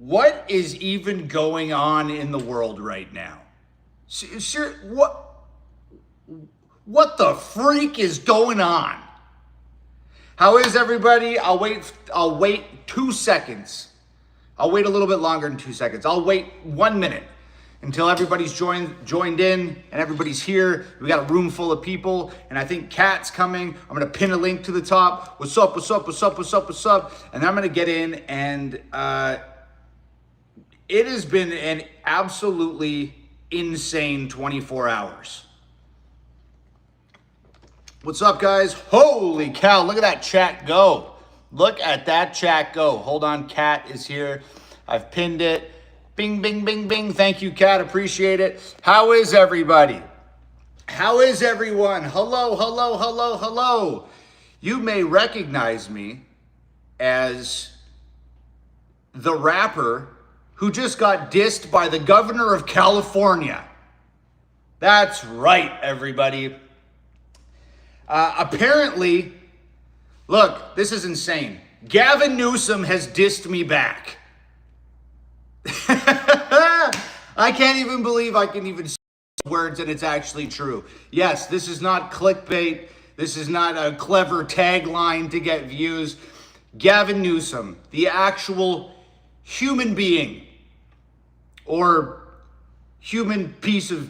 What is even going on in the world right now? Sir, what the freak is going on? How is everybody? I'll wait 2 seconds. I'll wait a little bit longer than 2 seconds. I'll wait 1 minute until everybody's joined in and everybody's here. We got a room full of people, and I think Kat's coming. I'm gonna pin a link to the top. What's up, what's up, what's up, what's up, what's up? And then I'm gonna get in, and it has been an absolutely insane 24 hours. What's up, guys? Holy cow, look at that chat go. Look at that chat go. Hold on, Kat is here. I've pinned it. Bing, bing, bing, bing. Thank you, Kat. Appreciate it. How is everybody? How is everyone? Hello, hello, hello, hello. You may recognize me as the rapper who just got dissed by the governor of California. That's right, everybody. Apparently, look, this is insane. Gavin Newsom has dissed me back. I can't even believe I can even say words and it's actually true. Yes, this is not clickbait. This is not a clever tagline to get views. Gavin Newsom, the actual human being or human piece of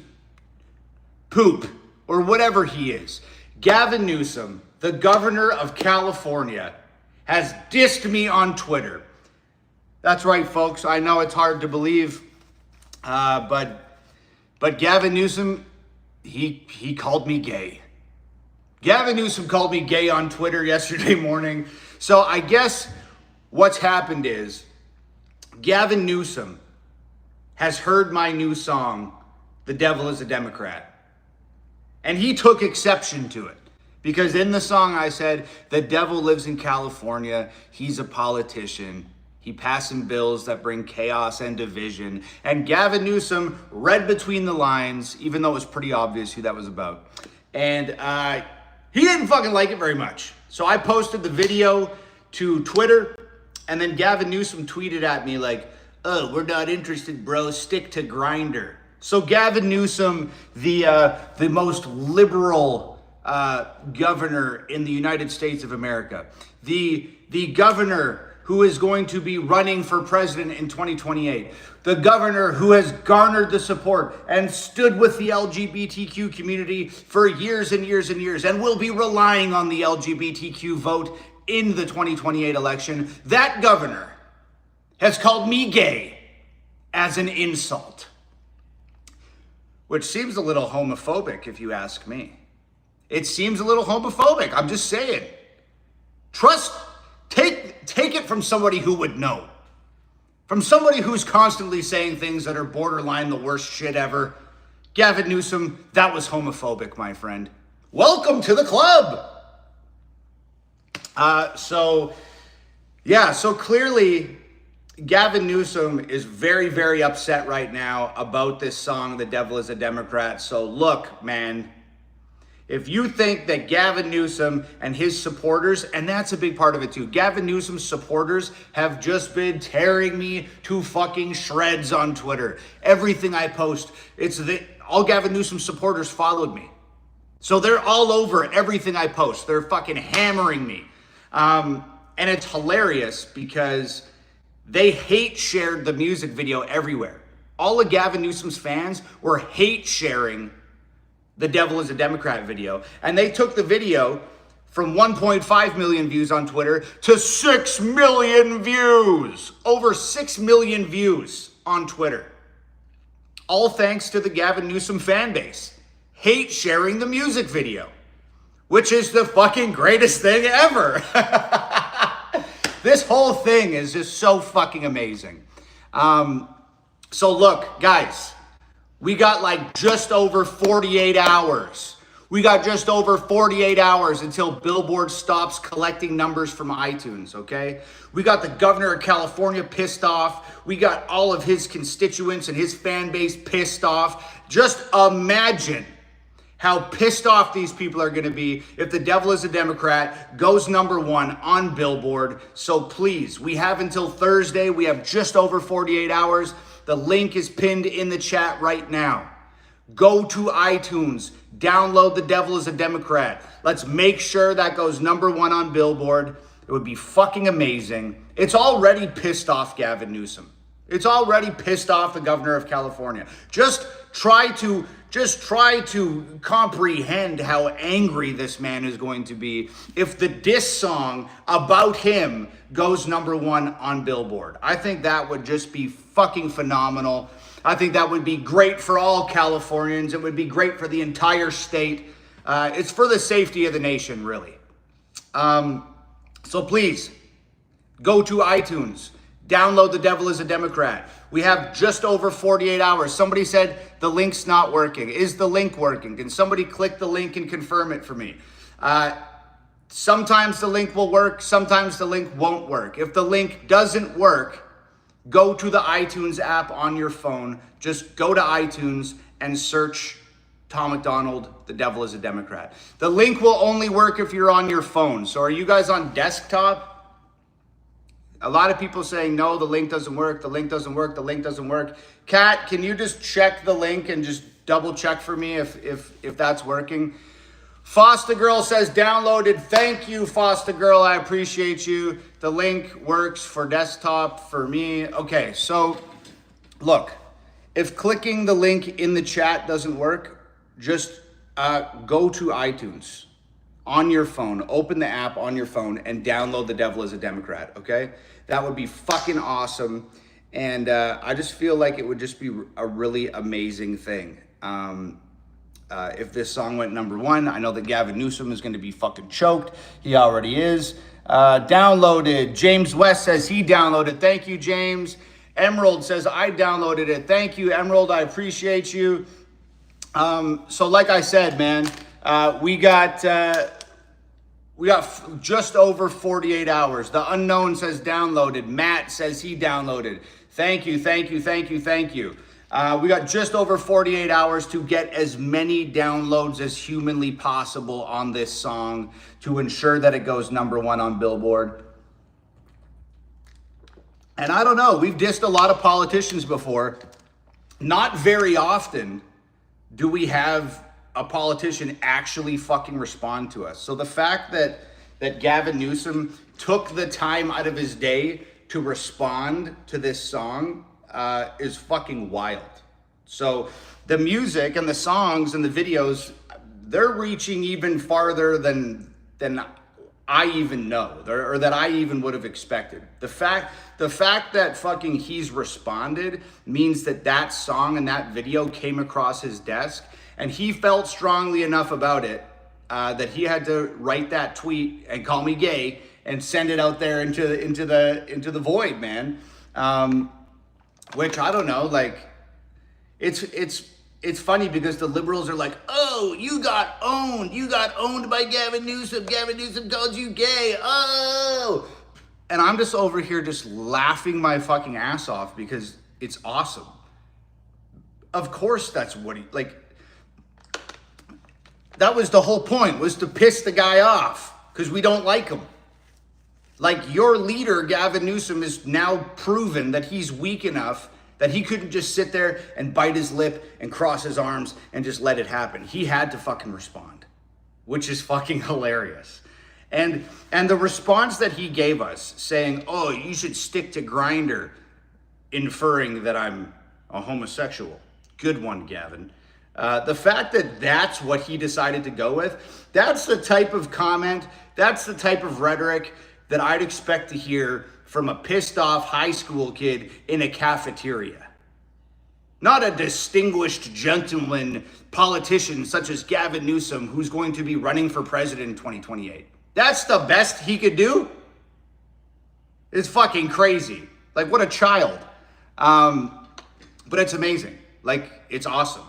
poop or whatever he is. Gavin Newsom, the governor of California, has dissed me on Twitter. That's right, folks. I know it's hard to believe, but Gavin Newsom, he called me gay. Gavin Newsom called me gay on Twitter yesterday morning. So I guess what's happened is Gavin Newsom has heard my new song, "The Devil is a Democrat." And he took exception to it. Because in the song I said, the devil lives in California. He's a politician. He passing bills that bring chaos and division. And Gavin Newsom read between the lines, even though it was pretty obvious who that was about. And he didn't fucking like it very much. So I posted the video to Twitter. And then Gavin Newsom tweeted at me like, "Oh, we're not interested, bro. Stick to Grindr." So Gavin Newsom, the most liberal governor in the United States of America, the governor who is going to be running for president in 2028, the governor who has garnered the support and stood with the LGBTQ community for years and years and years and will be relying on the LGBTQ vote in the 2028 election, that governor has called me gay as an insult. Which seems a little homophobic, if you ask me. It seems a little homophobic. I'm just saying. Take it from somebody who would know. From somebody who's constantly saying things that are borderline the worst shit ever. Gavin Newsom, that was homophobic, my friend. Welcome to the club. So clearly, Gavin Newsom is very, very upset right now about this song, "The Devil is a Democrat." So look, man, if you think that Gavin Newsom and his supporters, and that's a big part of it too, Gavin Newsom's supporters have just been tearing me to fucking shreds on Twitter. Everything I post, all Gavin Newsom supporters followed me. So they're all over everything I post. They're fucking hammering me. And it's hilarious because they hate shared the music video everywhere. All of Gavin Newsom's fans were hate sharing the "Devil is a Democrat" video. And they took the video from 1.5 million views on Twitter to 6 million views. Over 6 million views on Twitter. All thanks to the Gavin Newsom fan base. Hate sharing the music video. Which is the fucking greatest thing ever. This whole thing is just so fucking amazing. So look, guys, we got like just over 48 hours. We got just over 48 hours until Billboard stops collecting numbers from iTunes, okay? We got the governor of California pissed off. We got all of his constituents and his fan base pissed off. Just imagine how pissed off these people are going to be if The Devil is a Democrat goes #1 on Billboard. So please, we have until Thursday. We have just over 48 hours. The link is pinned in the chat right now. Go to iTunes, download The Devil is a Democrat. Let's make sure that goes #1 on Billboard. It would be fucking amazing. It's already pissed off Gavin Newsom. It's already pissed off the governor of California. Just try to comprehend how angry this man is going to be if the diss song about him goes #1 on Billboard. I think that would just be fucking phenomenal. I think that would be great for all Californians. It would be great for the entire state. It's for the safety of the nation, really. So please, go to iTunes. Download The Devil is a Democrat. We have just over 48 hours. Somebody said the link's not working. Is the link working? Can somebody click the link and confirm it for me? Sometimes the link will work. Sometimes the link won't work. If the link doesn't work, go to the iTunes app on your phone. Just go to iTunes and search Tom MacDonald, The Devil is a Democrat. The link will only work if you're on your phone. So are you guys on desktop? A lot of people saying, no, the link doesn't work, the link doesn't work, the link doesn't work. Kat, can you just check the link and just double check for me if that's working? Foster Girl says downloaded. Thank you, Foster Girl. I appreciate you. The link works for desktop for me. Okay, so look, if clicking the link in the chat doesn't work, just go to iTunes on your phone, open the app on your phone and download The Devil is a Democrat, okay? That would be fucking awesome. And I just feel like it would just be a really amazing thing. If this song went #1, I know that Gavin Newsom is gonna be fucking choked. He already is. Downloaded. James West says he downloaded. Thank you, James. Emerald says I downloaded it. Thank you, Emerald, I appreciate you. So like I said, man, we got just over 48 hours. The Unknown says downloaded. Matt says he downloaded. Thank you, thank you, thank you, thank you. We got just over 48 hours to get as many downloads as humanly possible on this song to ensure that it goes #1 on Billboard. And I don't know, we've dissed a lot of politicians before. Not very often do we have a politician actually fucking respond to us. So the fact that Gavin Newsom took the time out of his day to respond to this song is fucking wild. So the music and the songs and the videos, they're reaching even farther than I even know, or that I even would have expected. The fact that fucking he's responded means that song and that video came across his desk. And he felt strongly enough about it that he had to write that tweet and call me gay and send it out there into the void, man. Which I don't know, like it's funny because the liberals are like, oh, you got owned by Gavin Newsom. Gavin Newsom called you gay. Oh, and I'm just over here just laughing my fucking ass off because it's awesome. Of course, that's what he like. That was the whole point, was to piss the guy off because we don't like him. Like your leader, Gavin Newsom, is now proven that he's weak enough that he couldn't just sit there and bite his lip and cross his arms and just let it happen. He had to fucking respond, which is fucking hilarious. And the response that he gave us saying, oh, you should stick to Grindr, inferring that I'm a homosexual. Good one, Gavin. The fact that that's what he decided to go with, that's the type of comment, that's the type of rhetoric that I'd expect to hear from a pissed off high school kid in a cafeteria. Not a distinguished gentleman politician such as Gavin Newsom, who's going to be running for president in 2028. That's the best he could do? It's fucking crazy. Like, what a child. But it's amazing. Like, it's awesome.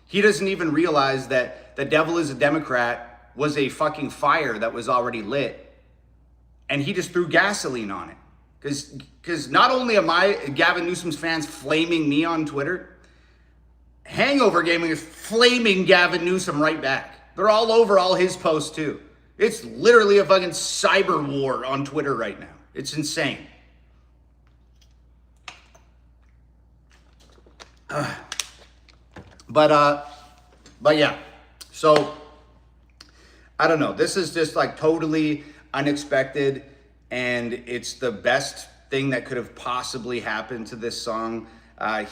He doesn't even realize that The Devil is a Democrat was a fucking fire that was already lit. And he just threw gasoline on it. Because not only am I Gavin Newsom's fans flaming me on Twitter, Hangover Gaming is flaming Gavin Newsom right back. They're all over all his posts too. It's literally a fucking cyber war on Twitter right now. It's insane. But yeah. So I don't know. This is just like totally unexpected, and it's the best thing that could have possibly happened to this song.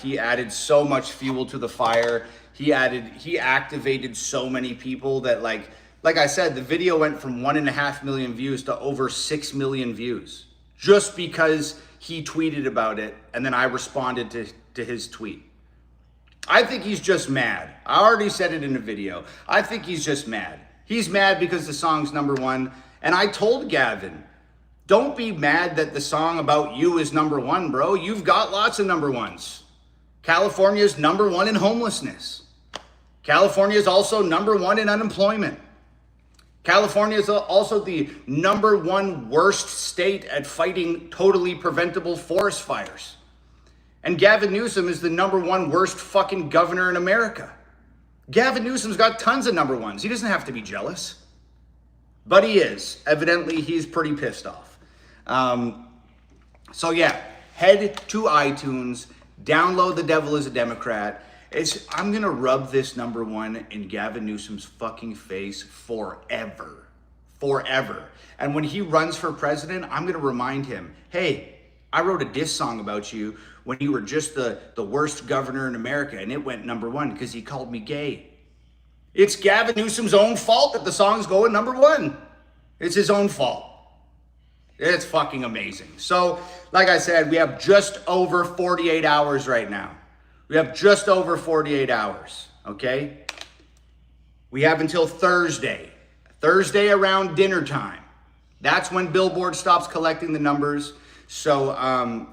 He added so much fuel to the fire. He activated so many people that like I said, the video went from 1.5 million views to over 6 million views just because he tweeted about it, and then I responded to his tweet. I think he's just mad. I already said it in a video. I think he's just mad. He's mad because the song's #1. And I told Gavin, don't be mad that the song about you is #1, bro. You've got lots of #1s. California's #1 in homelessness. California is also #1 in unemployment. California is also the #1 worst state at fighting totally preventable forest fires. And Gavin Newsom is the #1 worst fucking governor in America. Gavin Newsom's got tons of #1s. He doesn't have to be jealous. But he is. Evidently, he's pretty pissed off. So yeah, head to iTunes, download The Devil is a Democrat. I'm gonna rub this #1 in Gavin Newsom's fucking face forever. Forever. And when he runs for president, I'm gonna remind him, hey, I wrote a diss song about you when you were just the worst governor in America, and it went #1 because he called me gay. It's Gavin Newsom's own fault that the song's going #1. It's his own fault. It's fucking amazing. So, like I said, we have just over 48 hours right now. We have just over 48 hours, okay? We have until Thursday. Thursday around dinner time. That's when Billboard stops collecting the numbers. So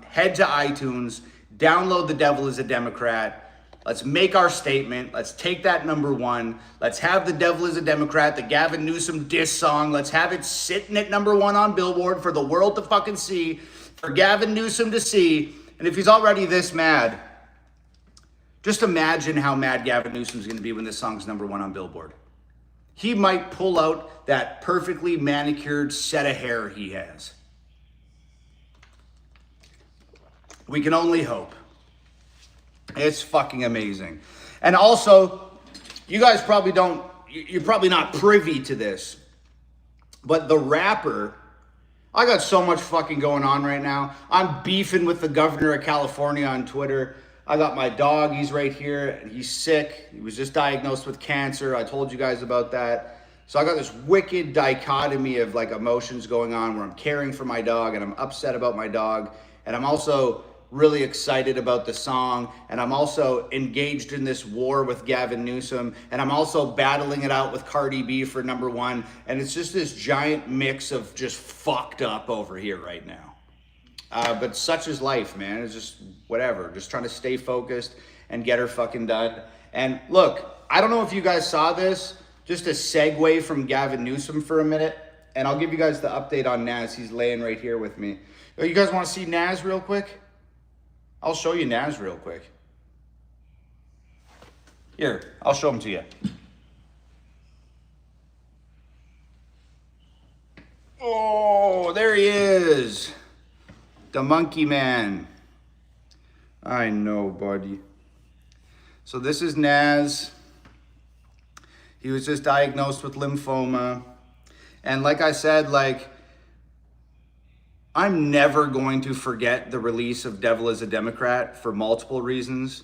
head to iTunes, download The Devil is a Democrat. Let's make our statement. Let's take that #1. Let's have The Devil is a Democrat, the Gavin Newsom diss song. Let's have it sitting at #1 on Billboard for the world to fucking see, for Gavin Newsom to see. And if he's already this mad, just imagine how mad Gavin Newsom's gonna be when this song's #1 on Billboard. He might pull out that perfectly manicured set of hair he has. We can only hope. It's fucking amazing. And also, you guys probably you're probably not privy to this, but the rapper, I got so much fucking going on right now. I'm beefing with the governor of California on Twitter. I got my dog, he's right here. He's sick. He was just diagnosed with cancer. I told you guys about that. So I got this wicked dichotomy of like emotions going on where I'm caring for my dog and I'm upset about my dog. And I'm also really excited about the song, and I'm also engaged in this war with Gavin Newsom, and I'm also battling it out with Cardi B for #1, and it's just this giant mix of just fucked up over here right now. But such is life, man. It's just whatever, just trying to stay focused and get her fucking done. And look, I don't know if you guys saw this, just a segue from Gavin Newsom for a minute, and I'll give you guys the update on Naz. He's laying right here with me. You guys want to see Naz real quick? I'll show you Naz real quick. Here, I'll show him to you. Oh, there he is. The monkey man. I know, buddy. So this is Naz. He was just diagnosed with lymphoma. And like I said, I'm never going to forget the release of Devil is a Democrat for multiple reasons.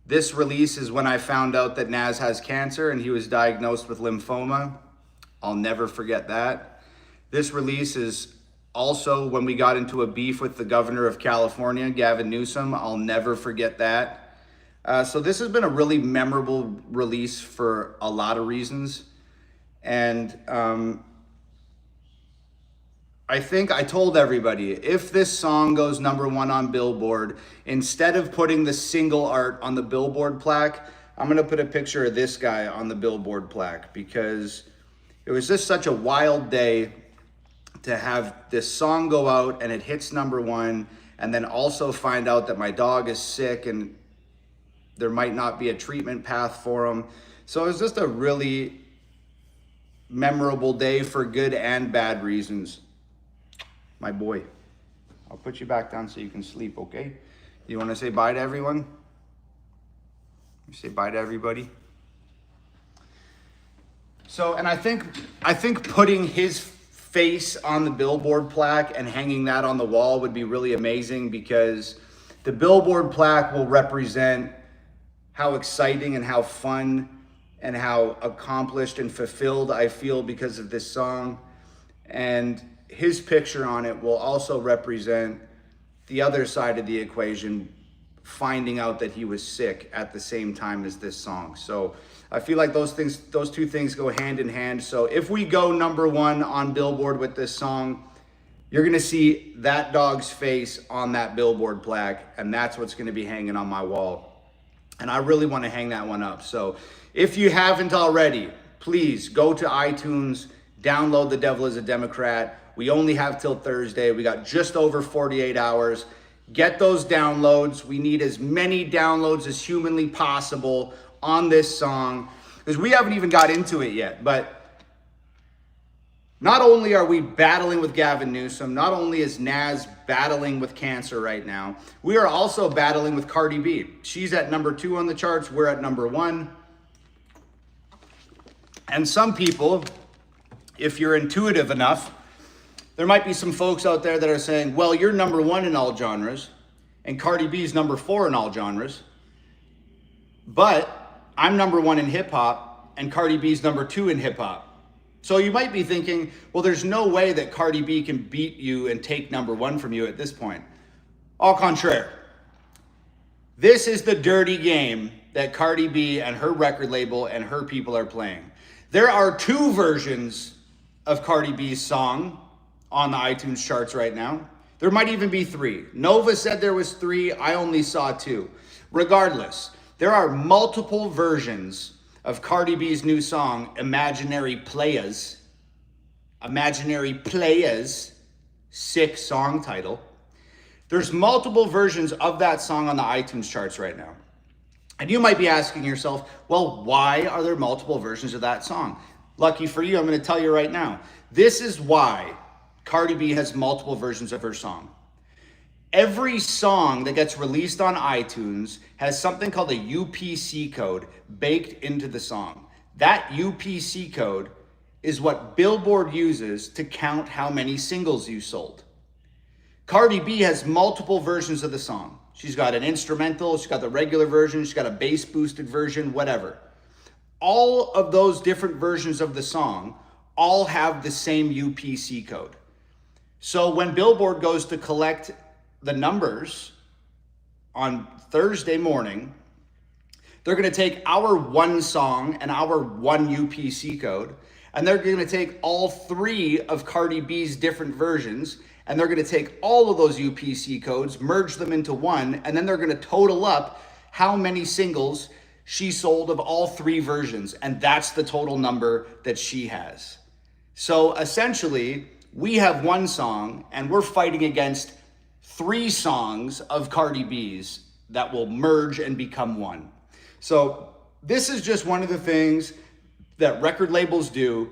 This release is when I found out that Naz has cancer and he was diagnosed with lymphoma. I'll never forget that. This release is also when we got into a beef with the governor of California, Gavin Newsom. I'll never forget that. So this has been a really memorable release for a lot of reasons. And I think I told everybody, if this song goes #1 on Billboard, instead of putting the single art on the Billboard plaque, I'm going to put a picture of this guy on the Billboard plaque, because it was just such a wild day to have this song go out and it hits #1, and then also find out that my dog is sick. And There might not be a treatment path for him. So it was just a really memorable day for good and bad reasons. My boy, I'll put you back down so you can sleep, okay? You want to say bye to everyone? You say bye to everybody? So, and I think putting his face on the billboard plaque and hanging that on the wall would be really amazing, because the billboard plaque will represent how exciting and how fun and how accomplished and fulfilled I feel because of this song. And his picture on it will also represent the other side of the equation, finding out that he was sick at the same time as this song. So I feel like those two things go hand in hand. So if we go #1 on Billboard with this song, you're gonna see that dog's face on that billboard plaque, and that's what's gonna be hanging on my wall. And I really wanna hang that one up. So if you haven't already, please go to iTunes, download The Devil is a Democrat. We only have till Thursday. We got just over 48 hours. Get those downloads. We need as many downloads as humanly possible on this song, because we haven't even got into it yet. But not only are we battling with Gavin Newsom, not only is Naz battling with cancer right now, we are also battling with Cardi B. She's at #2 on the charts. We're at #1. And some people, if you're intuitive enough, there might be some folks out there that are saying, well, you're #1 in all genres, and Cardi B's #4 in all genres, but I'm #1 in hip hop, and Cardi B's #2 in hip hop. So you might be thinking, well, there's no way that Cardi B can beat you and take #1 from you at this point. Au contraire. This is the dirty game that Cardi B and her record label and her people are playing. There are 2 versions of Cardi B's song on the iTunes charts right now. There might even be 3. Nova said there was 3. I only saw 2. Regardless, there are multiple versions of Cardi B's new song, Imaginary Playas. Imaginary Playas, sick song title. There's multiple versions of that song on the iTunes charts right now. And you might be asking yourself, well, why are there multiple versions of that song? Lucky for you, I'm going to tell you right now. This is why Cardi B has multiple versions of her song. Every song that gets released on iTunes has something called a UPC code baked into the song. That UPC code is what Billboard uses to count how many singles you sold. Cardi B has multiple versions of the song. She's got an instrumental, she's got the regular version, she's got a bass boosted version, whatever. All of those different versions of the song all have the same UPC code. So when Billboard goes to collect the numbers on Thursday morning, they're going to take our one song and our one UPC code, and they're going to take all 3 of Cardi B's different versions, and they're going to take all of those UPC codes, merge them into one, and then they're going to total up how many singles she sold of all 3 versions, and that's the total number that she has. So essentially, we have one song, and we're fighting against 3 songs of Cardi B's that will merge and become one. So this is just one of the things that record labels do,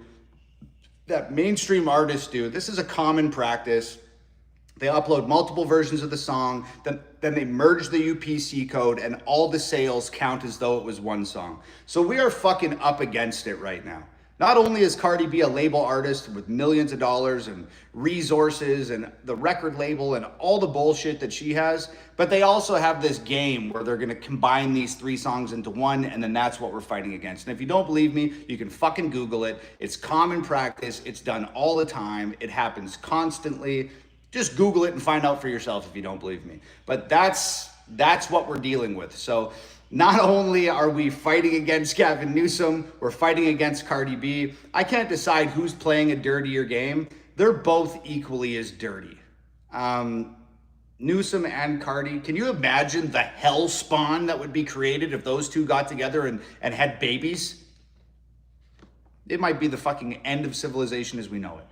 that mainstream artists do. This is a common practice. They upload multiple versions of the song, then they merge the UPC code, and all the sales count as though it was one song. So we are fucking up against it right now. Not only is Cardi B a label artist with millions of dollars and resources and the record label and all the bullshit that she has, but they also have this game where they're going to combine these 3 songs into one, and then that's what we're fighting against. And if you don't believe me, you can fucking Google it. It's common practice. It's done all the time. It happens constantly. Just Google it and find out for yourself if you don't believe me. But that's what we're dealing with. So not only are we fighting against Gavin Newsom, we're fighting against Cardi B. I can't decide who's playing a dirtier game. They're both equally as dirty. Newsom and Cardi, can you imagine the hell spawn that would be created if those 2 got together and had babies? It might be the fucking end of civilization as we know it.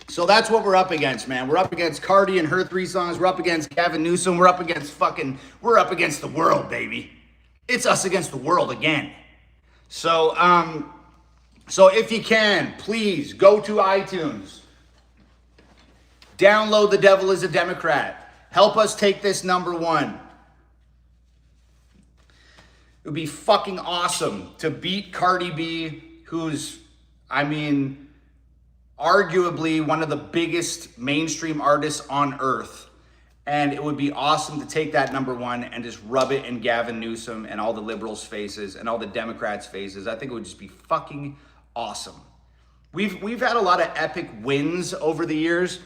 So that's what we're up against, man. We're up against Cardi and her 3 songs. We're up against Gavin Newsom. We're up against the world, baby. It's us against the world again. So, so if you can, please go to iTunes. Download The Devil is a Democrat. Help us take this #1. It would be fucking awesome to beat Cardi B, who's, I mean, arguably one of the biggest mainstream artists on earth. And it would be awesome to take that #1 and just rub it in Gavin Newsom and all the liberals' faces and all the Democrats' faces. I think it would just be fucking awesome. We've had a lot of epic wins over the years.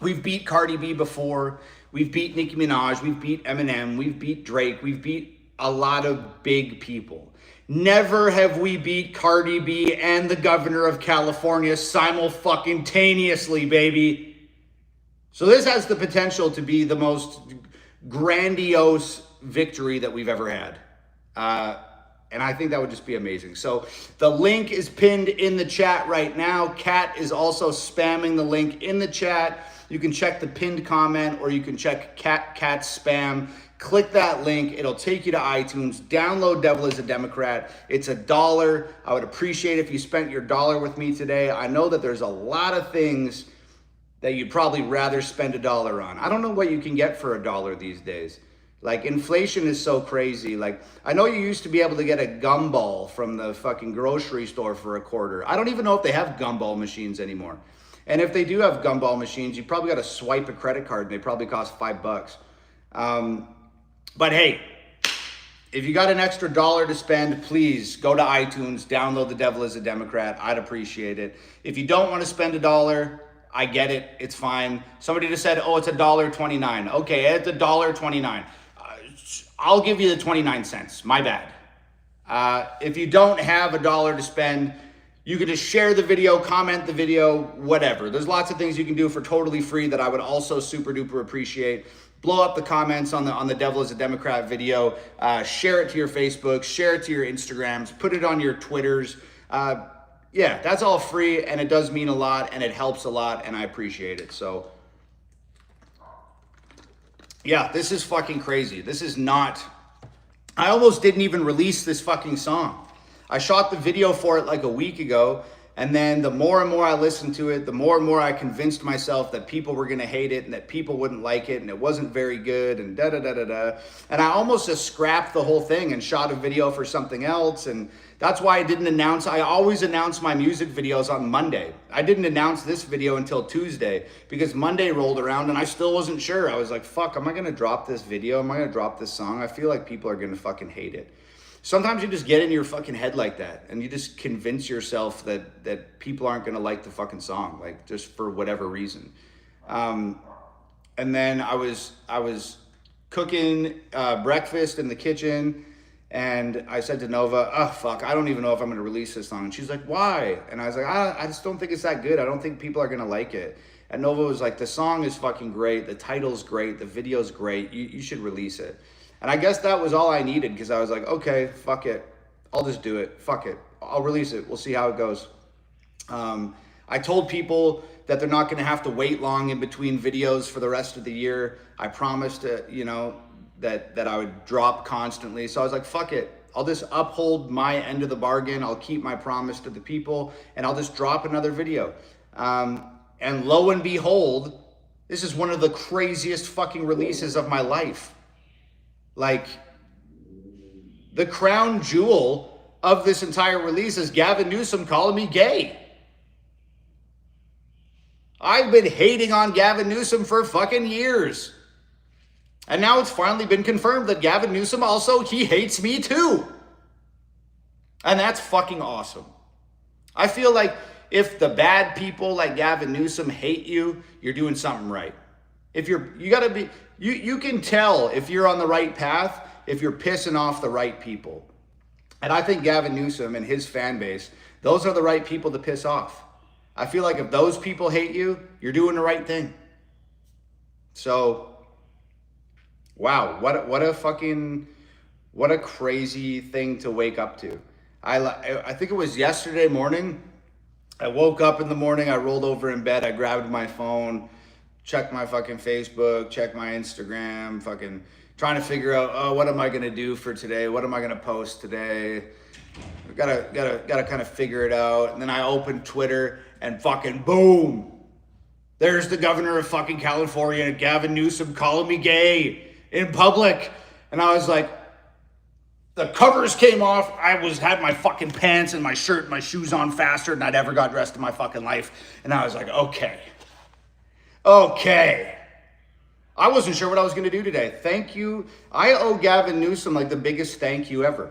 We've beat Cardi B before. We've beat Nicki Minaj. We've beat Eminem. We've beat Drake. We've beat a lot of big people. Never have we beat Cardi B and the governor of California simultaneously, baby. So this has the potential to be the most grandiose victory that we've ever had. And I think that would just be amazing. So the link is pinned in the chat right now. Kat is also spamming the link in the chat. You can check the pinned comment, or you can check Kat's spam. Click that link. It'll take you to iTunes. Download Devil is a Democrat. It's $1. I would appreciate if you spent your $1 with me today. I know that there's a lot of things that you'd probably rather spend $1 on. I don't know what you can get for $1 these days. Like, inflation is so crazy. Like, I know you used to be able to get a gumball from the fucking grocery store for $0.25. I don't even know if they have gumball machines anymore. And if they do have gumball machines, you probably got to swipe a credit card, and they probably cost $5. But hey, if you got an extra $1 to spend, please go to iTunes, download The Devil is a Democrat. I'd appreciate it. If you don't want to spend $1, I get it. It's fine. Somebody just said, oh, it's $1.29. Okay, it's $1.29. I'll give you the 29 cents. My bad. If you don't have $1 to spend, you can just share the video, comment the video, whatever. There's lots of things you can do for totally free that I would also super duper appreciate. Blow up the comments on the Devil is a Democrat video. Share it to your Facebook. Share it to your Instagrams. Put it on your Twitters. Yeah, that's all free, and it does mean a lot, and it helps a lot, and I appreciate it. So, yeah, this is fucking crazy. This is not... I almost didn't even release this fucking song. I shot the video for it like a week ago, and then the more and more I listened to it, the more and more I convinced myself that people were going to hate it and that people wouldn't like it and it wasn't very good and da-da-da-da-da. And I almost just scrapped the whole thing and shot a video for something else. And that's why I didn't announce. I always announce my music videos on Monday. I didn't announce this video until Tuesday because Monday rolled around and I still wasn't sure. I was like, fuck, am I going to drop this video? Am I going to drop this song? I feel like people are going to fucking hate it. Sometimes you just get in your fucking head like that and you just convince yourself that people aren't going to like the fucking song, like just for whatever reason. And then I was cooking breakfast in the kitchen and I said to Nova, oh, fuck, I don't even know if I'm going to release this song. And she's like, why? And I was like, I just don't think it's that good. I don't think people are going to like it. And Nova was like, the song is fucking great. The title's great. The video's great. You should release it. And I guess that was all I needed because I was like, okay, fuck it. I'll just do it. Fuck it. I'll release it. We'll see how it goes. I told people that they're not going to have to wait long in between videos for the rest of the year. I promised, that I would drop constantly. So I was like, fuck it. I'll just uphold my end of the bargain. I'll keep my promise to the people and I'll just drop another video. And lo and behold, this is one of the craziest fucking releases of my life. Like, the crown jewel of this entire release is Gavin Newsom calling me gay. I've been hating on Gavin Newsom for fucking years. And now it's finally been confirmed that Gavin Newsom also, he hates me too. And that's fucking awesome. I feel like if the bad people like Gavin Newsom hate you, you're doing something right. If you gotta be, you can tell if you're on the right path, if you're pissing off the right people. And I think Gavin Newsom and his fan base, those are the right people to piss off. I feel like if those people hate you, you're doing the right thing. So, wow, what a crazy thing to wake up to. I think it was yesterday morning, I woke up in the morning, I rolled over in bed, I grabbed my phone, checked my fucking Facebook, checked my Instagram, fucking trying to figure out, oh, what am I gonna do for today? What am I gonna post today? Gotta kind of figure it out. And then I opened Twitter and fucking boom. There's the governor of fucking California, Gavin Newsom, calling me gay in public. And I was like, the covers came off. I had my fucking pants and my shirt and my shoes on faster than I'd ever got dressed in my fucking life. And I was like, okay. I wasn't sure what I was going to do today. Thank you. I owe Gavin Newsom like the biggest thank you ever.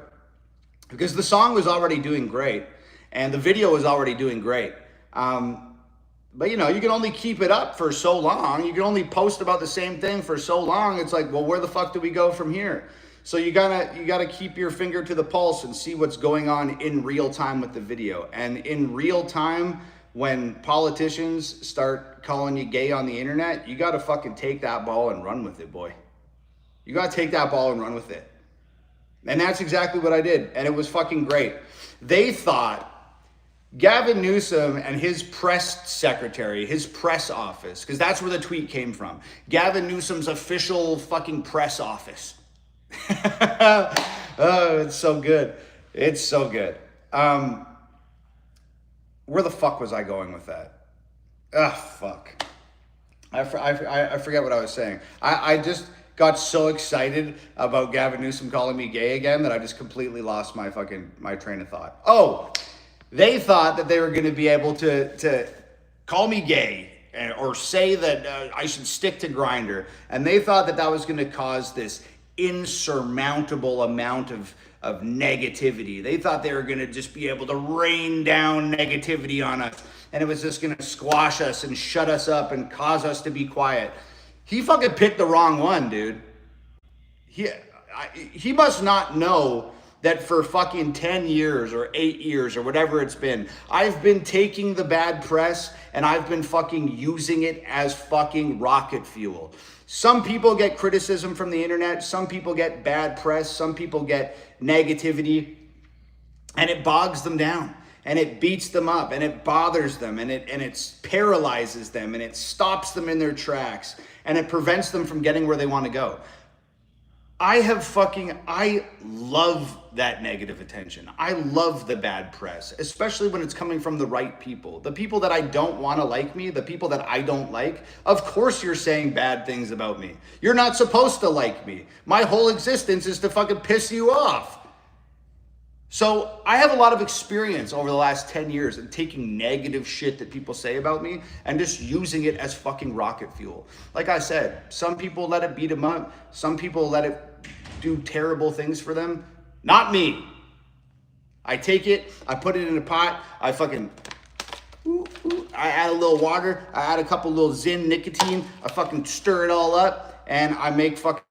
Because the song was already doing great. And the video was already doing great. But you know, you can only keep it up for so long. You can only post about the same thing for so long. It's like, well, where the fuck do we go from here? So you gotta keep your finger to the pulse and see what's going on in real time with the video. And in real time, when politicians start calling you gay on the internet, you gotta fucking take that ball and run with it, boy. You gotta take that ball and run with it. And that's exactly what I did. And it was fucking great. They thought Gavin Newsom and his press secretary, his press office, because that's where the tweet came from. Gavin Newsom's official fucking press office. Oh, it's so good. It's so good. Where the fuck was I going with that? Fuck. I forget what I was saying. I just got so excited about Gavin Newsom calling me gay again that I just completely lost my train of thought. Oh, they thought that they were going to be able to call me gay or say that I should stick to Grindr. And they thought that was going to cause this insurmountable amount of negativity. They thought they were going to just be able to rain down negativity on us. And it was just going to squash us and shut us up and cause us to be quiet. He fucking picked the wrong one, dude. He must not know that for fucking 10 years or 8 years or whatever it's been, I've been taking the bad press and I've been fucking using it as fucking rocket fuel. Some people get criticism from the internet. Some people get bad press. Some people get negativity, and it bogs them down and it beats them up and it bothers them and it paralyzes them and it stops them in their tracks and it prevents them from getting where they want to go. I love that negative attention. I love the bad press, especially when it's coming from the right people. The people that I don't want to like me, the people that I don't like, of course you're saying bad things about me. You're not supposed to like me. My whole existence is to fucking piss you off. So I have a lot of experience over the last 10 years in taking negative shit that people say about me and just using it as fucking rocket fuel. Like I said, some people let it beat them up. Some people let it do terrible things for them. Not me. I take it, I put it in a pot, I add a little water, I add a couple little Zyn nicotine, I fucking stir it all up, and I make fucking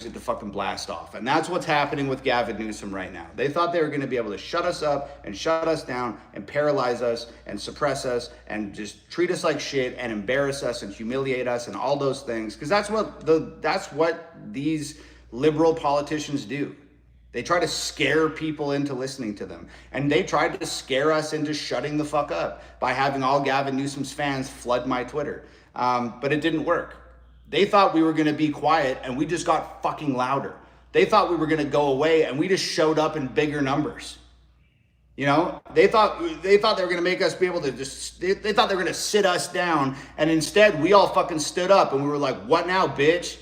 it to fucking blast off. And that's what's happening with Gavin Newsom right now. They thought they were going to be able to shut us up and shut us down and paralyze us and suppress us and just treat us like shit and embarrass us and humiliate us and all those things, because that's what these liberal politicians do. They try to scare people into listening to them. And they tried to scare us into shutting the fuck up by having all Gavin Newsom's fans flood my Twitter. But it didn't work. They thought we were going to be quiet and we just got fucking louder. They thought we were going to go away and we just showed up in bigger numbers. You know, they thought they were going to make us be able to they thought they were going to sit us down, and instead we all fucking stood up and we were like, what now, bitch?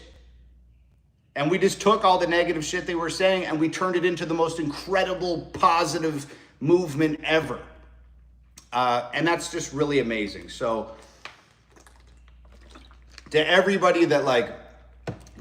And we just took all the negative shit they were saying and we turned it into the most incredible positive movement ever. And that's just really amazing. So to everybody that like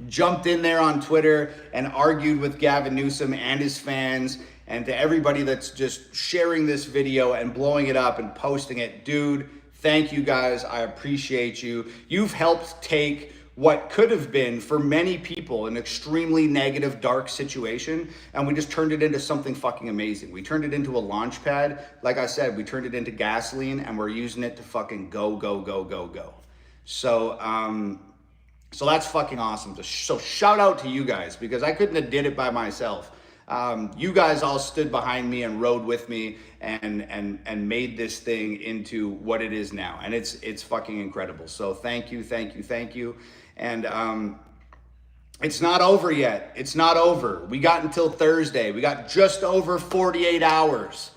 jumped in there on Twitter and argued with Gavin Newsom and his fans, and to everybody that's just sharing this video and blowing it up and posting it, dude, thank you guys. I appreciate you. You've helped take what could have been, for many people, an extremely negative, dark situation, and we just turned it into something fucking amazing. We turned it into a launch pad. Like I said, we turned it into gasoline, and we're using it to fucking go, go, go, go, go. So that's fucking awesome. So shout out to you guys, because I couldn't have did it by myself. You guys all stood behind me and rode with me and made this thing into what it is now. And it's fucking incredible. So thank you, thank you, thank you. And it's not over yet. It's not over. We got until Thursday. We got just over 48 hours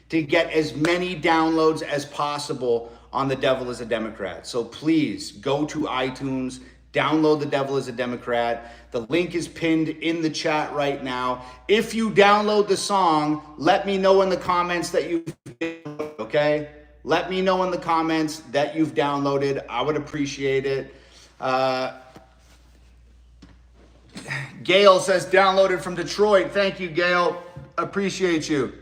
to get as many downloads as possible on The Devil is a Democrat. So please go to iTunes, download The Devil is a Democrat. The link is pinned in the chat right now. If you download the song, let me know in the comments that you've downloaded, okay? Let me know in the comments that you've downloaded. I would appreciate it. Gail says downloaded from Detroit. Thank you, Gail. Appreciate you.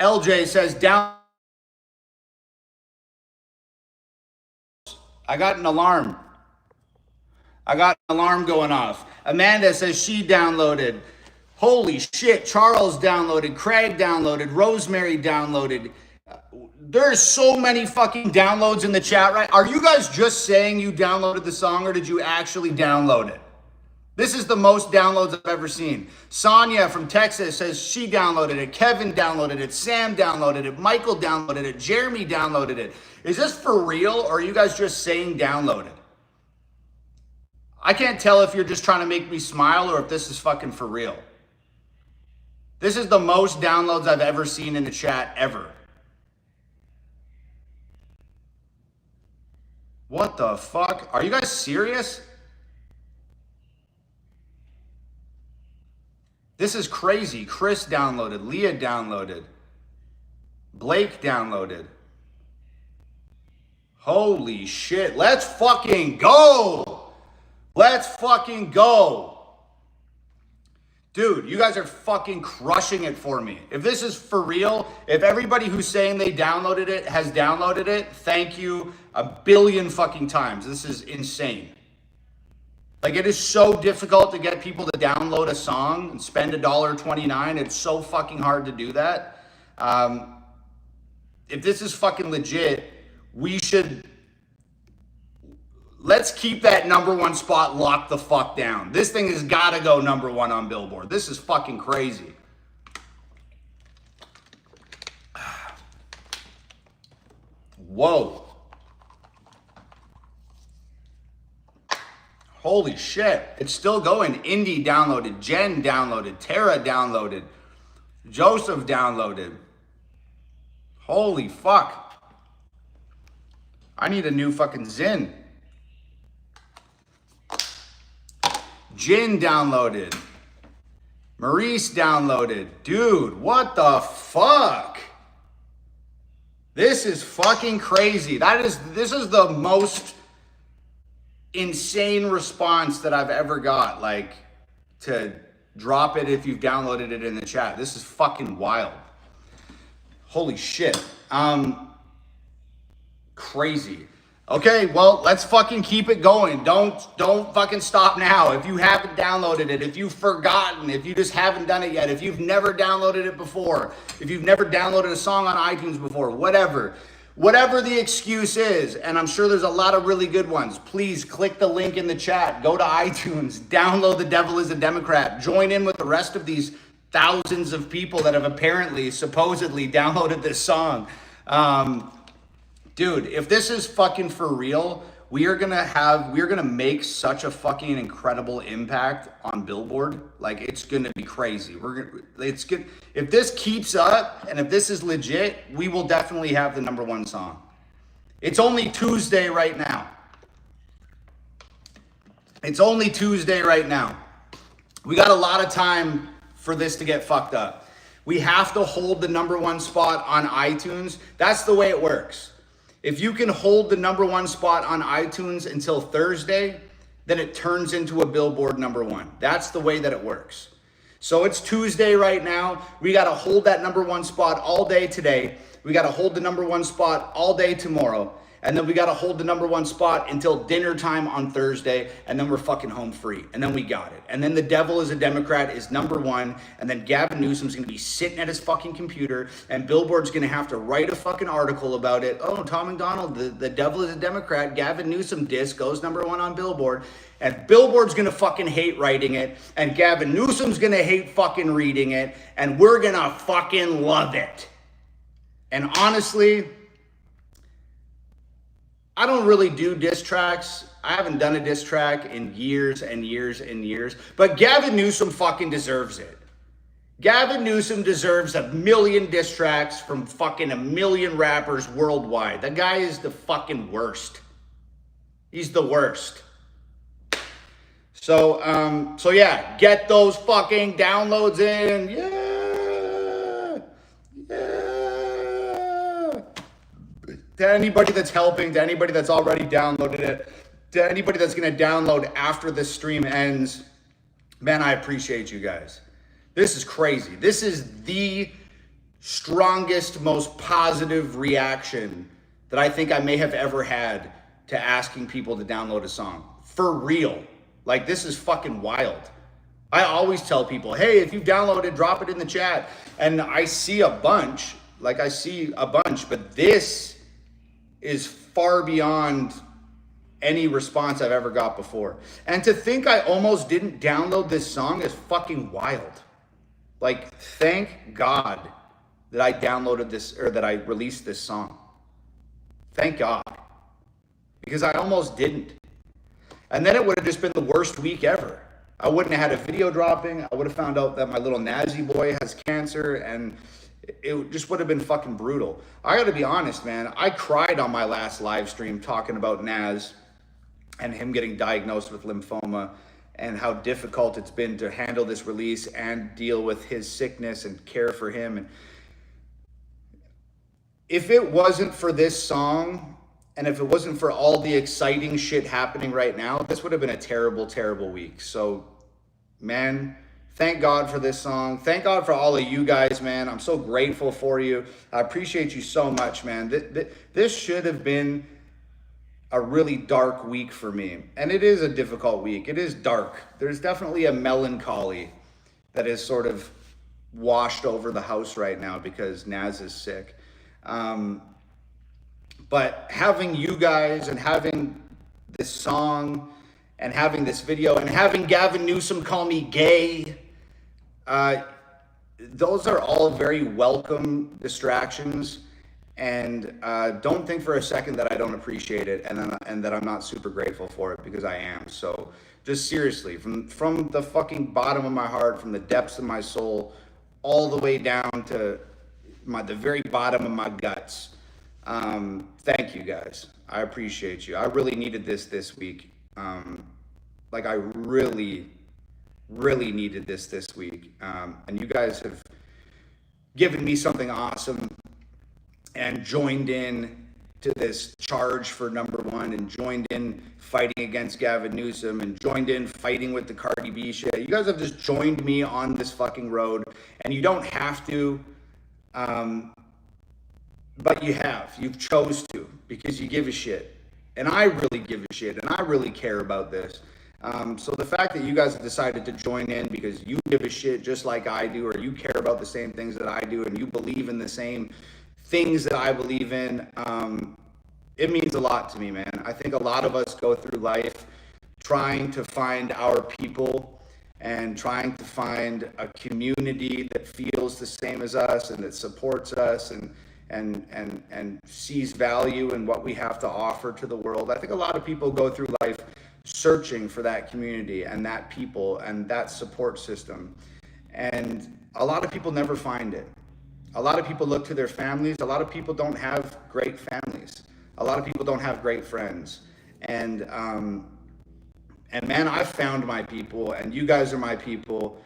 LJ says down. I got an alarm. I got an alarm going off. Amanda says she downloaded. Holy shit. Charles downloaded. Craig downloaded. Rosemary downloaded. There's so many fucking downloads in the chat, right? Are you guys just saying you downloaded the song or did you actually download it? This is the most downloads I've ever seen. Sonia from Texas says she downloaded it. Kevin downloaded it. Sam downloaded it. Michael downloaded it. Jeremy downloaded it. Is this for real or are you guys just saying download it? I can't tell if you're just trying to make me smile or if this is fucking for real. This is the most downloads I've ever seen in the chat ever. What the fuck? Are you guys serious? This is crazy. Chris downloaded. Leah downloaded. Blake downloaded. Holy shit. Let's fucking go. Let's fucking go. Dude, you guys are fucking crushing it for me. If this is for real, if everybody who's saying they downloaded it has downloaded it, thank you a billion fucking times. This is insane. Like, it is so difficult to get people to download a song and spend $1.29. It's so fucking hard to do that. If this is fucking legit, let's keep that #1 spot locked the fuck down. This thing has got to go #1 on Billboard. This is fucking crazy. Whoa. Holy shit. It's still going. Indy downloaded. Jen downloaded. Tara downloaded. Joseph downloaded. Holy fuck. I need a new fucking Zin. Jin downloaded. Maurice downloaded. Dude, what the fuck? This is fucking crazy. This is the most insane response that I've ever got. Like, to drop it if you've downloaded it in the chat. This is fucking wild. Holy shit. Crazy. Okay, well, let's fucking keep it going. Don't fucking stop now. If you haven't downloaded it, if you've forgotten, if you just haven't done it yet, if you've never downloaded it before, if you've never downloaded a song on iTunes before, whatever the excuse is, and I'm sure there's a lot of really good ones, please click the link in the chat, go to iTunes, download The Devil is a Democrat, join in with the rest of these thousands of people that have apparently, supposedly downloaded this song. Dude, if this is fucking for real, we're gonna make such a fucking incredible impact on Billboard. Like, it's gonna be crazy. It's good. If this keeps up and if this is legit, we will definitely have the #1 song. It's only Tuesday right now. It's only Tuesday right now. We got a lot of time for this to get fucked up. We have to hold the #1 spot on iTunes. That's the way it works. If you can hold the #1 spot on iTunes until Thursday, then it turns into a Billboard #1. That's the way that it works. So it's Tuesday right now. We got to hold that #1 spot all day today. We got to hold the #1 spot all day tomorrow. And then we got to hold the #1 spot until dinner time on Thursday. And then we're fucking home free. And then we got it. And then the devil is a Democrat is #1. And then Gavin Newsom's going to be sitting at his fucking computer. And Billboard's going to have to write a fucking article about it. Oh, Tom MacDonald, the devil is a Democrat. Gavin Newsom diss goes #1 on Billboard. And Billboard's going to fucking hate writing it. And Gavin Newsom's going to hate fucking reading it. And we're going to fucking love it. And honestly, I don't really do diss tracks. I haven't done a diss track in years and years and years. But Gavin Newsom fucking deserves it. Gavin Newsom deserves 1,000,000 diss tracks from fucking 1,000,000 rappers worldwide. The guy is the fucking worst. He's the worst. So yeah, get those fucking downloads in. Yeah. To anybody that's helping, to anybody that's already downloaded it, to anybody that's going to download after this stream ends, man, I appreciate you guys. This is crazy. This is the strongest, most positive reaction that I think I may have ever had to asking people to download a song. For real. Like, this is fucking wild. I always tell people, hey, if you downloaded, drop it in the chat. And I see a bunch, but this is far beyond any response I've ever got before. And to think I almost didn't download this song is fucking wild. Like, thank God that I downloaded this, or that I released this song. Thank God. Because I almost didn't. And then it would have just been the worst week ever. I wouldn't have had a video dropping. I would have found out that my little Nazi boy has cancer, and it just would have been fucking brutal. I got to be honest, man. I cried on my last live stream talking about Naz and him getting diagnosed with lymphoma and how difficult it's been to handle this release and deal with his sickness and care for him. And if it wasn't for this song, and if it wasn't for all the exciting shit happening right now, this would have been a terrible, terrible week. So, man, thank God for this song. Thank God for all of you guys, man. I'm so grateful for you. I appreciate you so much, man. This should have been a really dark week for me. And it is a difficult week. It is dark. There's definitely a melancholy that is sort of washed over the house right now because Naz is sick. But having you guys and having this song and having this video and having Gavin Newsom call me gay, those are all very welcome distractions. And don't think for a second that I don't appreciate it and that I'm not super grateful for it, because I am. So just seriously, from the fucking bottom of my heart, from the depths of my soul, all the way down to the very bottom of my guts, thank you guys. I appreciate you. I really needed this week. Like, I really needed this week. And you guys have given me something awesome and joined in to this charge for #1 and joined in fighting against Gavin Newsom and joined in fighting with the Cardi B shit. You guys have just joined me on this fucking road, and you don't have to, but you have. You've chose to, because you give a shit. And I really give a shit, and I really care about this. So the fact that you guys have decided to join in because you give a shit just like I do, or you care about the same things that I do, and you believe in the same things that I believe in, it means a lot to me, man. I think a lot of us go through life trying to find our people and trying to find a community that feels the same as us and that supports us and sees value in what we have to offer to the world. I think a lot of people go through life searching for that community and that people and that support system. And a lot of people never find it. A lot of people look to their families. A lot of people don't have great families. A lot of people don't have great friends. And man, I've found my people, and you guys are my people.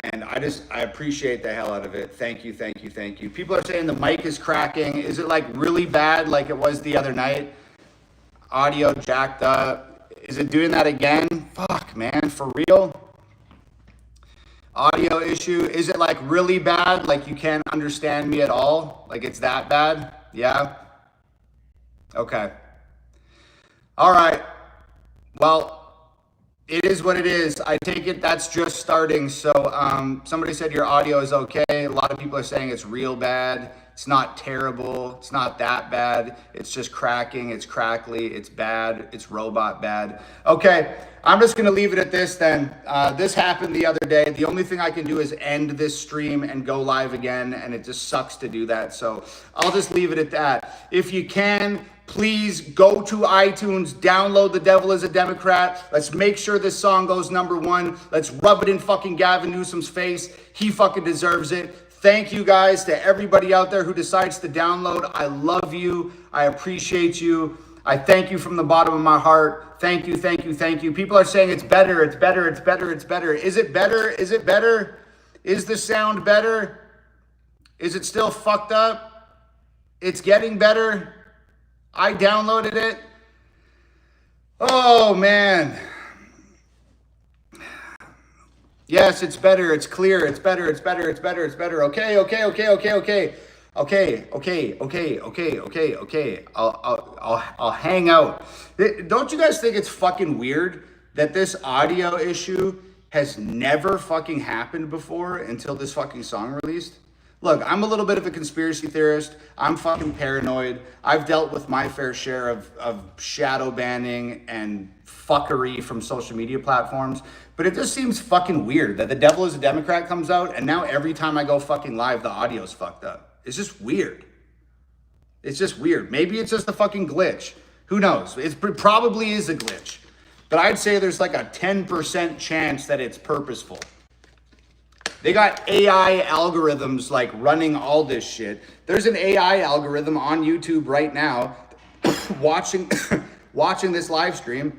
And I appreciate the hell out of it. Thank you, thank you, thank you. People are saying the mic is cracking. Is it like really bad like it was the other night? Audio jacked up. Is it doing that again? Fuck, man, for real? Audio issue. Is it like really bad? Like you can't understand me at all? Like it's that bad? Yeah? Okay. All right. Well, it is what it is. I take it that's just starting. So somebody said your audio is okay. A lot of people are saying it's real bad. It's not terrible. It's not that bad. It's just cracking. It's crackly. It's bad. It's robot bad. Okay, I'm just going to leave it at this then. This happened the other day. The only thing I can do is end this stream and go live again, and it just sucks to do that. So I'll just leave it at that. If you can, please go to iTunes, download The Devil is a Democrat. Let's make sure this song goes #1. Let's rub it in fucking Gavin Newsom's face. He fucking deserves it. Thank you guys to everybody out there who decides to download. I love you. I appreciate you. I thank you from the bottom of my heart. Thank you, thank you, thank you. People are saying it's better, it's better, it's better, it's better. Is it better? Is it better? Is the sound better? Is it still fucked up? It's getting better. I downloaded it. Oh, man. Yes, it's better. It's clear. It's better. It's better. It's better. It's better. Okay, okay, okay, okay, okay. Okay, okay, okay, okay, okay, okay. I'll hang out. Don't you guys think it's fucking weird that this audio issue has never fucking happened before until this fucking song released? Look, I'm a little bit of a conspiracy theorist. I'm fucking paranoid. I've dealt with my fair share of shadow banning and fuckery from social media platforms. But it just seems fucking weird that The Devil is a Democrat comes out and now every time I go fucking live, the audio's fucked up. It's just weird. It's just weird. Maybe it's just a fucking glitch. Who knows? It probably is a glitch. But I'd say there's like a 10% chance that it's purposeful. They got AI algorithms like running all this shit. There's an AI algorithm on YouTube right now watching this live stream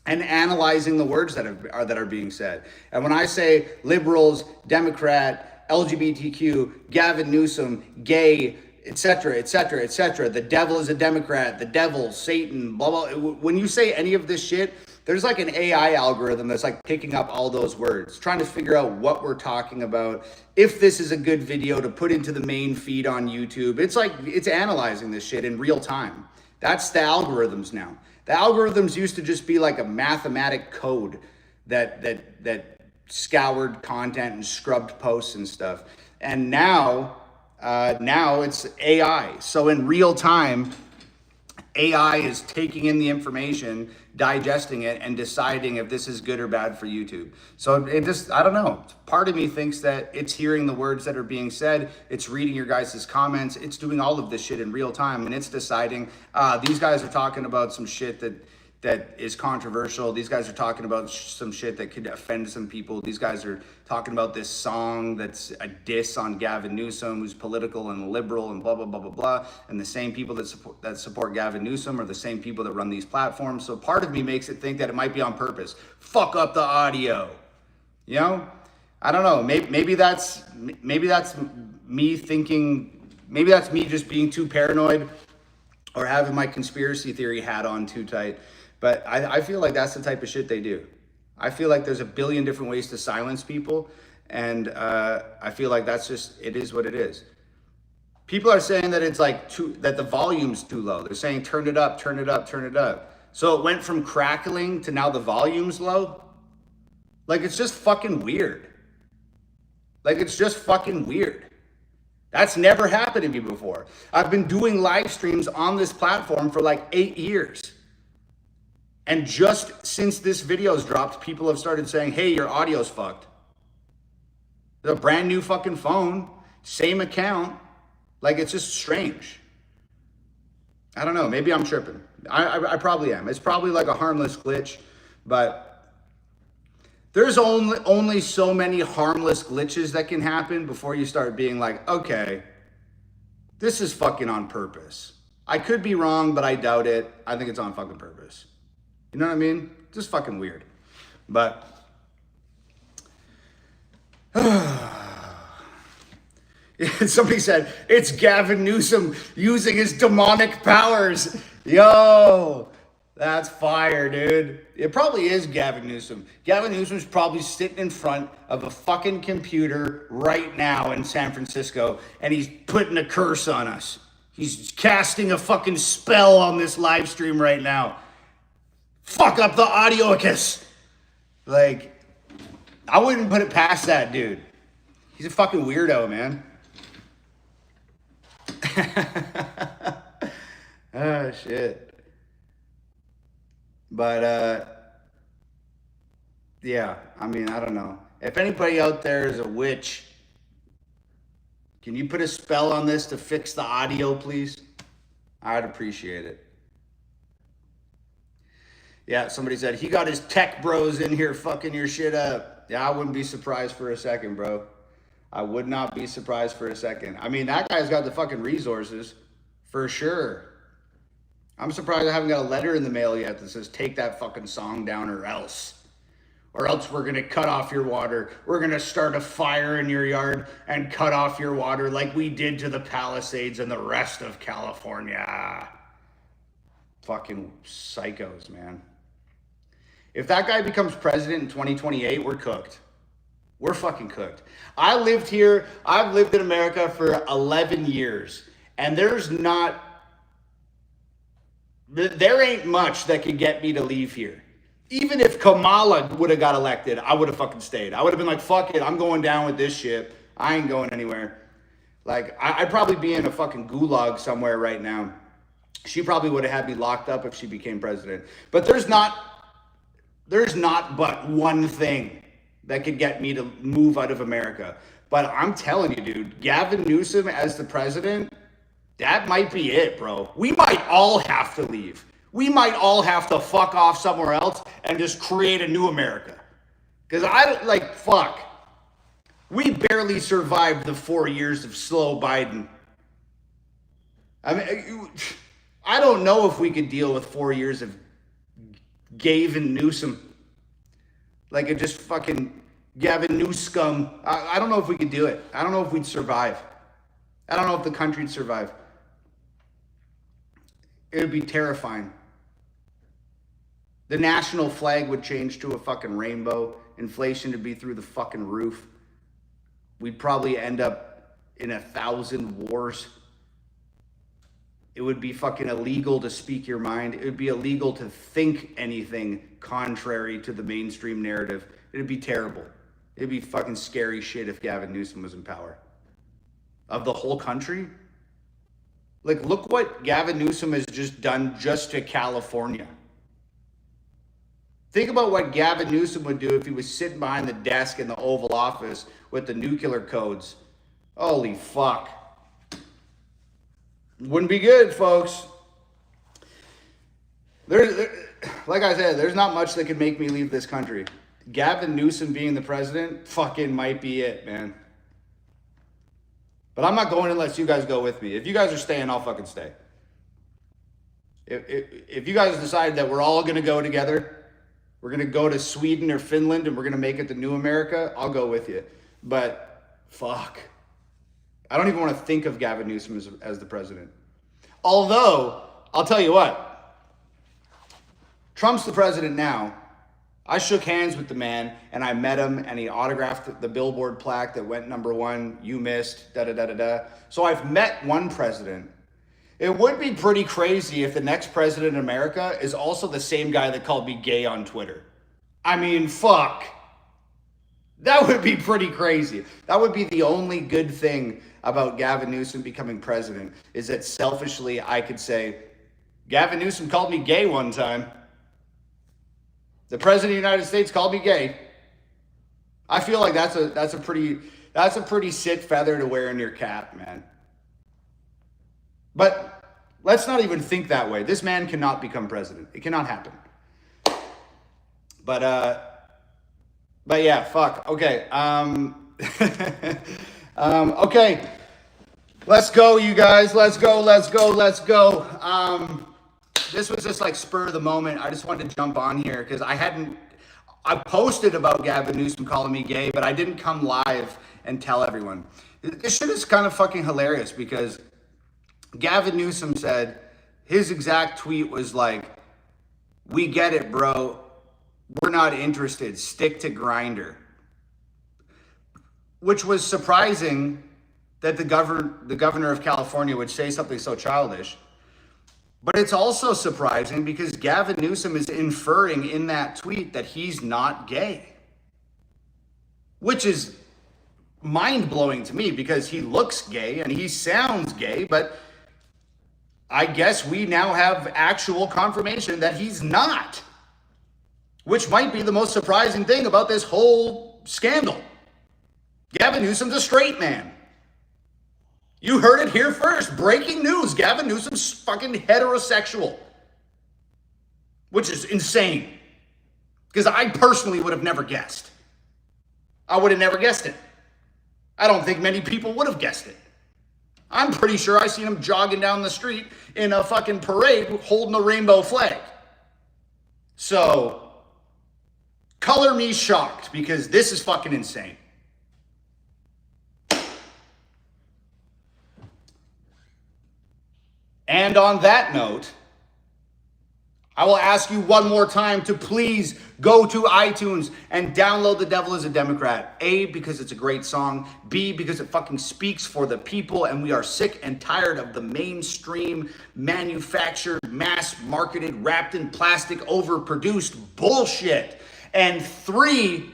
and analyzing the words that are being said. And when I say liberals, Democrat, LGBTQ, Gavin Newsom, gay, etc., etc., etc., the devil is a Democrat, the devil, Satan, blah, blah. When you say any of this shit, there's like an AI algorithm that's like picking up all those words, trying to figure out what we're talking about, if this is a good video to put into the main feed on YouTube. It's like, it's analyzing this shit in real time. That's the algorithms now. The algorithms used to just be like a mathematic code that scoured content and scrubbed posts and stuff. And now it's AI. So in real time, AI is taking in the information, digesting it, and deciding if this is good or bad for YouTube. So it just, I don't know. Part of me thinks that it's hearing the words that are being said, it's reading your guys' comments, it's doing all of this shit in real time, and it's deciding, these guys are talking about some shit that is controversial. These guys are talking about some shit that could offend some people. These guys are talking about this song that's a diss on Gavin Newsom, who's political and liberal and blah, blah, blah, blah, blah. And the same people that support Gavin Newsom are the same people that run these platforms. So part of me makes it think that it might be on purpose. Fuck up the audio. You know? I don't know. Maybe that's me thinking, maybe that's me just being too paranoid or having my conspiracy theory hat on too tight. But I feel like that's the type of shit they do. I feel like there's a billion different ways to silence people. And I feel like that's just, it is what it is. People are saying that it's like that the volume's too low. They're saying turn it up, turn it up, turn it up. So it went from crackling to now the volume's low. Like, it's just fucking weird. Like, it's just fucking weird. That's never happened to me before. I've been doing live streams on this platform for like 8 years. And just since this video's dropped, people have started saying, hey, your audio's fucked. The brand new fucking phone, same account. Like, it's just strange. I don't know. Maybe I'm tripping. I probably am. It's probably like a harmless glitch, but there's only so many harmless glitches that can happen before you start being like, okay, this is fucking on purpose. I could be wrong, but I doubt it. I think it's on fucking purpose. You know what I mean? Just fucking weird. But somebody said, it's Gavin Newsom using his demonic powers. Yo, that's fire, dude. It probably is Gavin Newsom. Gavin Newsom's probably sitting in front of a fucking computer right now in San Francisco, and he's putting a curse on us. He's casting a fucking spell on this live stream right now. fuck up the audiocus. Like, I wouldn't put it past that dude. He's a fucking weirdo, man. Oh, shit. But, yeah, I mean, I don't know. If anybody out there is a witch, can you put a spell on this to fix the audio, please? I'd appreciate it. Yeah, somebody said, he got his tech bros in here fucking your shit up. Yeah, I wouldn't be surprised for a second, bro. I would not be surprised for a second. I mean, that guy's got the fucking resources, for sure. I'm surprised I haven't got a letter in the mail yet that says, take that fucking song down or else. Or else we're going to cut off your water. We're going to start a fire in your yard and cut off your water like we did to the Palisades and the rest of California. Fucking psychos, man. If that guy becomes president in 2028, we're cooked. We're fucking cooked. I lived here. I've lived in America for 11 years. And there ain't much that could get me to leave here. Even if Kamala would have got elected, I would have fucking stayed. I would have been like, fuck it, I'm going down with this shit. I ain't going anywhere. Like, I'd probably be in a fucking gulag somewhere right now. She probably would have had me locked up if she became president. But there's not but one thing that could get me to move out of America. But I'm telling you, dude, Gavin Newsom as the president, that might be it, bro. We might all have to leave. We might all have to fuck off somewhere else and just create a new America. Because fuck. We barely survived the 4 years of slow Biden. I mean, I don't know if we could deal with 4 years of Gavin Newsom. Like, it just fucking Gavin Newscum. I don't know if we could do it. I don't know if we'd survive. I don't know if the country'd survive. It would be terrifying. The national flag would change to a fucking rainbow. Inflation would be through the fucking roof. We'd probably end up in 1,000 wars. It would be fucking illegal to speak your mind. It would be illegal to think anything contrary to the mainstream narrative. It'd be terrible. It'd be fucking scary shit if Gavin Newsom was in power. Of the whole country? Like, look what Gavin Newsom has just done just to California. Think about what Gavin Newsom would do if he was sitting behind the desk in the Oval Office with the nuclear codes. Holy fuck. Wouldn't be good, folks. Like I said, there's not much that could make me leave this country. Gavin Newsom being the president fucking might be it, man. But I'm not going unless you guys go with me. If you guys are staying, I'll fucking stay. If you guys decide that we're all going to go together, we're going to go to Sweden or Finland and we're going to make it the new America, I'll go with you. But fuck. I don't even want to think of Gavin Newsom as the president. Although, I'll tell you what. Trump's the president now. I shook hands with the man and I met him and he autographed the billboard plaque that went #1, you missed, da-da-da-da-da. So I've met one president. It would be pretty crazy if the next president in America is also the same guy that called me gay on Twitter. I mean, fuck. That would be pretty crazy. That would be the only good thing about Gavin Newsom becoming president, is that selfishly I could say, Gavin Newsom called me gay one time. The president of the United States called me gay. I feel like that's a pretty sick feather to wear in your cap, man. But let's not even think that way. This man cannot become president. It cannot happen. But yeah, fuck. Okay. Okay. Let's go, you guys. Let's go. This was just like spur of the moment. I just wanted to jump on here because I posted about Gavin Newsom calling me gay, but I didn't come live and tell everyone. This shit is kind of fucking hilarious because Gavin Newsom said, his exact tweet was like, we get it, bro. We're not interested. Stick to Grindr. Which was surprising that the governor of California would say something so childish. But it's also surprising because Gavin Newsom is inferring in that tweet that he's not gay, which is mind-blowing to me because he looks gay and he sounds gay, but I guess we now have actual confirmation that he's not, which might be the most surprising thing about this whole scandal. Gavin Newsom's a straight man. You heard it here first. Breaking news. Gavin Newsom's fucking heterosexual, which is insane because I personally would have never guessed. I would have never guessed it. I don't think many people would have guessed it. I'm pretty sure I seen him jogging down the street in a fucking parade holding a rainbow flag. So, color me shocked because this is fucking insane. And on that note, I will ask you one more time to please go to iTunes and download The Devil is a Democrat. A, because it's a great song. B, because it fucking speaks for the people and we are sick and tired of the mainstream, manufactured, mass-marketed, wrapped in plastic, overproduced bullshit. And 3,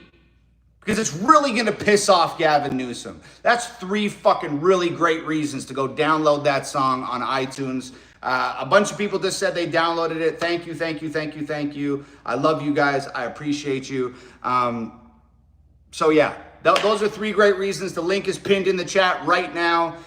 because it's really going to piss off Gavin Newsom. That's 3 fucking really great reasons to go download that song on iTunes. A bunch of people just said they downloaded it. Thank you, thank you, thank you, thank you. I love you guys. I appreciate you. So yeah, those are 3 great reasons. The link is pinned in the chat right now.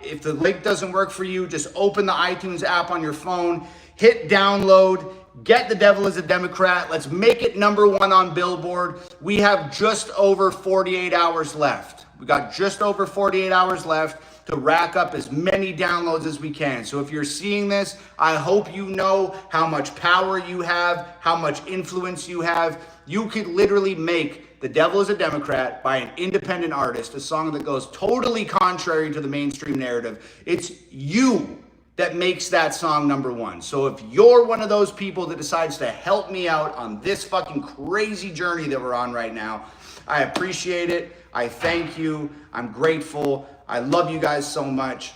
If the link doesn't work for you, just open the iTunes app on your phone, hit download, get The Devil is a Democrat. Let's make it #1 on Billboard. We have just over 48 hours left. We got just over 48 hours left to rack up as many downloads as we can. So if you're seeing this, I hope you know how much power you have, how much influence you have. You could literally make The Devil is a Democrat by an independent artist, a song that goes totally contrary to the mainstream narrative. It's you that makes that song #1. So if you're one of those people that decides to help me out on this fucking crazy journey that we're on right now, I appreciate it. I thank you. I'm grateful. I love you guys so much.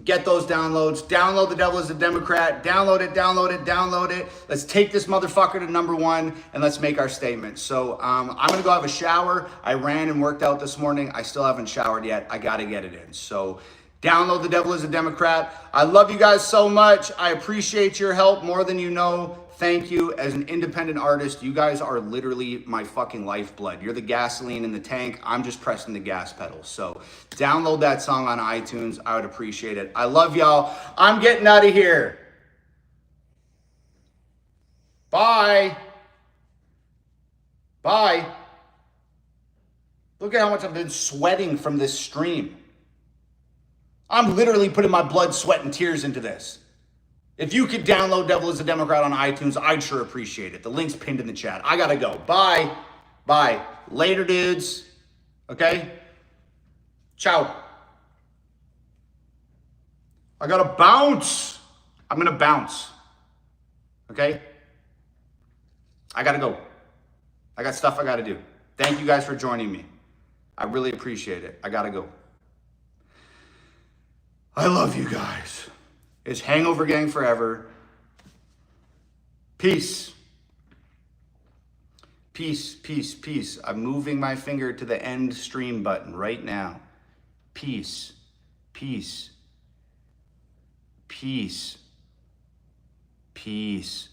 Get those downloads. Download The Devil is a Democrat. Download it, download it, download it. Let's take this motherfucker to #1 and let's make our statement. So I'm going to go have a shower. I ran and worked out this morning. I still haven't showered yet. I got to get it in. So download The Devil is a Democrat. I love you guys so much. I appreciate your help more than you know. Thank you. As an independent artist, you guys are literally my fucking lifeblood. You're the gasoline in the tank. I'm just pressing the gas pedal. So download that song on iTunes. I would appreciate it. I love y'all. I'm getting out of here. Bye. Bye. Look at how much I've been sweating from this stream. I'm literally putting my blood, sweat, and tears into this. If you could download Devil is a Democrat on iTunes, I'd sure appreciate it. The link's pinned in the chat. I gotta go. Bye. Bye. Later, dudes. Okay? Ciao. I gotta bounce. I'm gonna bounce. Okay? I gotta go. I got stuff I gotta do. Thank you guys for joining me. I really appreciate it. I gotta go. I love you guys. It's Hangover Gang forever. Peace. Peace, peace, peace. I'm moving my finger to the end stream button right now. Peace, peace, peace, peace.